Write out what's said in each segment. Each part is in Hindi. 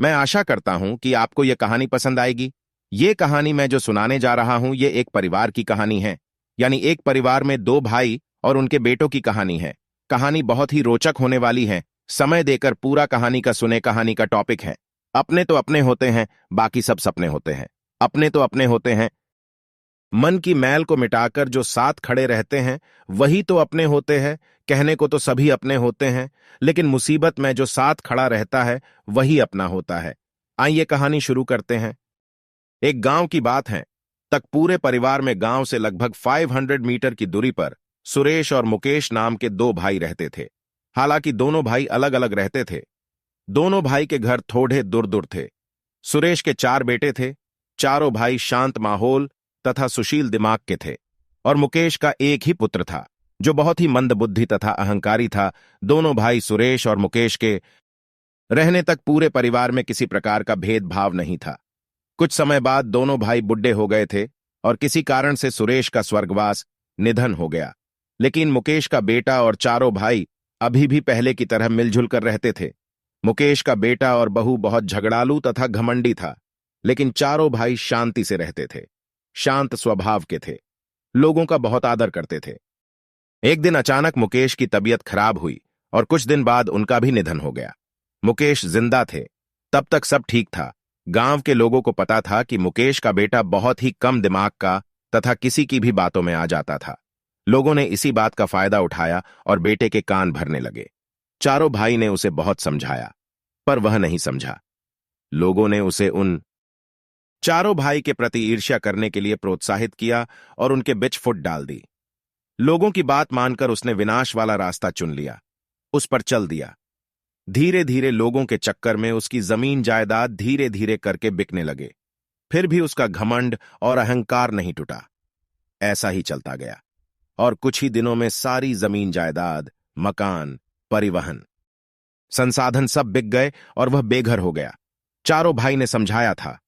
मैं आशा करता हूं कि आपको यह कहानी पसंद आएगी। ये कहानी मैं जो सुनाने जा रहा हूं ये एक परिवार की कहानी है, यानी एक परिवार में दो भाई और उनके बेटों की कहानी है। कहानी बहुत ही रोचक होने वाली है। समय देकर पूरा कहानी का सुने। कहानी का टॉपिक है अपने तो अपने होते हैं, बाकी सब सपने होते हैं। अपने तो अपने होते हैं। मन की मैल को मिटाकर जो साथ खड़े रहते हैं वही तो अपने होते हैं। कहने को तो सभी अपने होते हैं, लेकिन मुसीबत में जो साथ खड़ा रहता है वही अपना होता है। आइए कहानी शुरू करते हैं। एक गांव की बात है। तक पूरे परिवार में गांव से लगभग 500 मीटर की दूरी पर सुरेश और मुकेश नाम के दो भाई रहते थे। हालांकि दोनों भाई अलग अलग रहते थे। दोनों भाई के घर थोड़े दूर दूर थे। सुरेश के 4 बेटे थे। चारों भाई शांत माहौल तथा सुशील दिमाग के थे, और मुकेश का एक ही पुत्र था जो बहुत ही मंदबुद्धि तथा अहंकारी था। दोनों भाई सुरेश और मुकेश के रहने तक पूरे परिवार में किसी प्रकार का भेदभाव नहीं था। कुछ समय बाद दोनों भाई बुढ़े हो गए थे और किसी कारण से सुरेश का स्वर्गवास निधन हो गया। लेकिन मुकेश का बेटा और चारों भाई अभी भी पहले की तरह मिलजुल कर रहते थे। मुकेश का बेटा और बहू बहुत झगड़ालू तथा घमंडी था, लेकिन चारों भाई शांति से रहते थे। शांत स्वभाव के थे, लोगों का बहुत आदर करते थे। एक दिन अचानक मुकेश की तबीयत खराब हुई और कुछ दिन बाद उनका भी निधन हो गया। मुकेश जिंदा थे तब तक सब ठीक था। गांव के लोगों को पता था कि मुकेश का बेटा बहुत ही कम दिमाग का तथा किसी की भी बातों में आ जाता था। लोगों ने इसी बात का फायदा उठाया और बेटे के कान भरने लगे। चारों भाई ने उसे बहुत समझाया, पर वह नहीं समझा। लोगों ने उसे उन चारों भाई के प्रति ईर्ष्या करने के लिए प्रोत्साहित किया और उनके बीच फुट डाल दी। लोगों की बात मानकर उसने विनाश वाला रास्ता चुन लिया, उस पर चल दिया। धीरे धीरे लोगों के चक्कर में उसकी जमीन जायदाद धीरे धीरे करके बिकने लगे। फिर भी उसका घमंड और अहंकार नहीं टूटा। ऐसा ही चलता गया और कुछ ही दिनों में सारी जमीन जायदाद, मकान, परिवहन, संसाधन सब बिक गए और वह बेघर हो गया। चारों भाई ने समझाया था,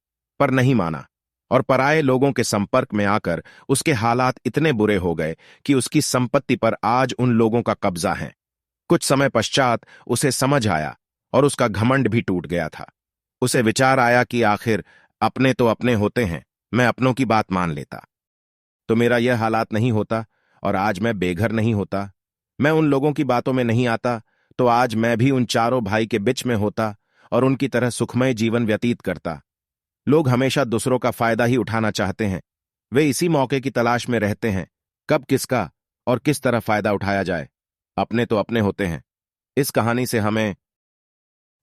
पर नहीं माना, और पराये लोगों के संपर्क में आकर उसके हालात इतने बुरे हो गए कि उसकी संपत्ति पर आज उन लोगों का कब्जा है। कुछ समय पश्चात उसे समझ आया और उसका घमंड भी टूट गया था। उसे विचार आया कि आखिर अपने तो अपने होते हैं, मैं अपनों की बात मान लेता तो मेरा यह हालात नहीं होता और आज मैं बेघर नहीं होता। मैं उन लोगों की बातों में नहीं आता तो आज मैं भी उन चारों भाई के बीच में होता और उनकी तरह सुखमय जीवन व्यतीत करता। लोग हमेशा दूसरों का फायदा ही उठाना चाहते हैं। वे इसी मौके की तलाश में रहते हैं, कब किसका और किस तरह फायदा उठाया जाए। अपने तो अपने होते हैं। इस कहानी से हमें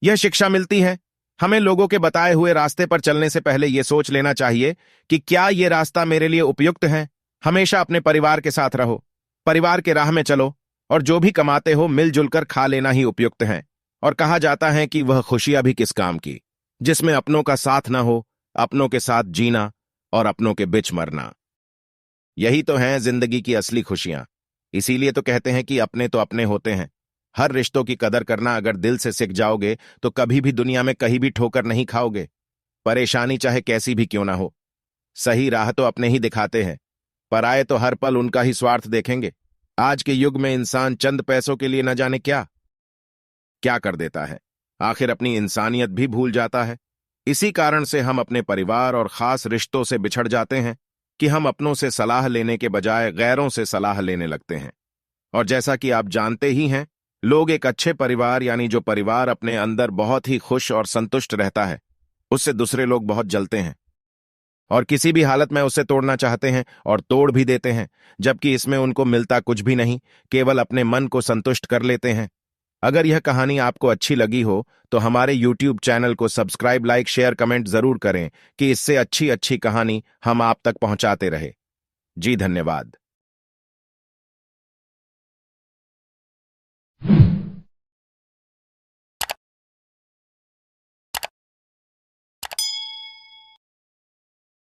यह शिक्षा मिलती है, हमें लोगों के बताए हुए रास्ते पर चलने से पहले यह सोच लेना चाहिए कि क्या यह रास्ता मेरे लिए उपयुक्त है। हमेशा अपने परिवार के साथ रहो, परिवार के राह में चलो, और जो भी कमाते हो मिलजुल कर खा लेना ही उपयुक्त है। और कहा जाता है कि वह खुशियां भी किस काम की, जिसमें अपनों का साथ न हो, अपनों के साथ जीना और अपनों के बीच मरना। यही तो हैं जिंदगी की असली खुशियां। इसीलिए तो कहते हैं कि अपने तो अपने होते हैं। हर रिश्तों की कदर करना अगर दिल से सीख जाओगे तो कभी भी दुनिया में कहीं भी ठोकर नहीं खाओगे। परेशानी चाहे कैसी भी क्यों ना हो, सही राह तो अपने ही दिखाते हैं, पराये तो हर पल उनका ही स्वार्थ देखेंगे। आज के युग में इंसान चंद पैसों के लिए न जाने क्या क्या कर देता है, आखिर अपनी इंसानियत भी भूल जाता है। इसी कारण से हम अपने परिवार और खास रिश्तों से बिछड़ जाते हैं कि हम अपनों से सलाह लेने के बजाय गैरों से सलाह लेने लगते हैं। और जैसा कि आप जानते ही हैं, लोग एक अच्छे परिवार यानी जो परिवार अपने अंदर बहुत ही खुश और संतुष्ट रहता है, उससे दूसरे लोग बहुत जलते हैं और किसी भी हालत में उसे तोड़ना चाहते हैं और तोड़ भी देते हैं, जबकि इसमें उनको मिलता कुछ भी नहीं, केवल अपने मन को संतुष्ट कर लेते हैं। अगर यह कहानी आपको अच्छी लगी हो तो हमारे YouTube चैनल को सब्सक्राइब, लाइक, शेयर, कमेंट जरूर करें कि इससे अच्छी अच्छी कहानी हम आप तक पहुंचाते रहे। जी धन्यवाद।